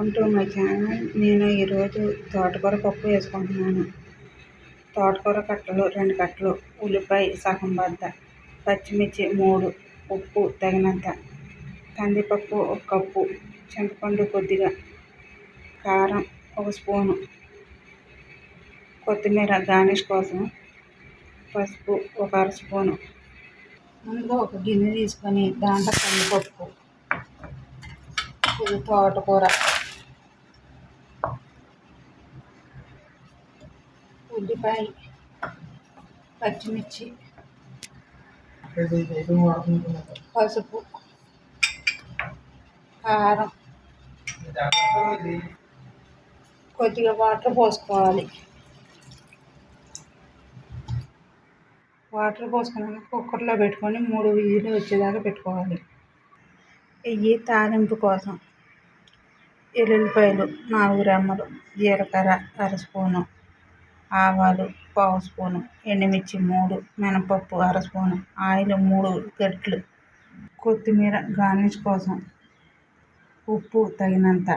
Welcome to my channel. నేను ఈరోజు తోటకూర పప్పు వేసుకుంటున్నాను. తోటకూర కట్టలు 2 కట్టలు, ఉల్లిపాయ సగం బద్ద, పచ్చిమిర్చి 3, ఉప్పు తగినంత, కందిపప్పు 1 కప్పు, చింతపండు కొద్దిగా, కారం 1 స్పూను, కొత్తిమీర గార్నిష్ కోసం, పసుపు 1 అర స్పూను. ముందుగా ఒక గిన్నె తీసుకొని దాంట్లో కందిపప్పు, ఇది తోటకూర, ఉల్లిపాయ, పచ్చిమిర్చి, పసుపు, కారం, కొద్దిగా వాటర్ పోసుకోవాలి. వాటర్ పోసుకున్నాక కుక్కర్లో పెట్టుకొని 3 విజిల్లు వచ్చేదాకా పెట్టుకోవాలి. ఇవి తాలింపు కోసం ఎల్లుల్లిపాయలు 4 రెమ్మలు, జీలకర్ర 1 స్పూను, ఆవాలు 1/2 స్పూను, ఎండుమిర్చి 3, మినపప్పు 1 స్పూను, ఆయిల్ 3 గరిటెలు, కొత్తిమీర గార్నిష్ కోసం, ఉప్పు తగినంత,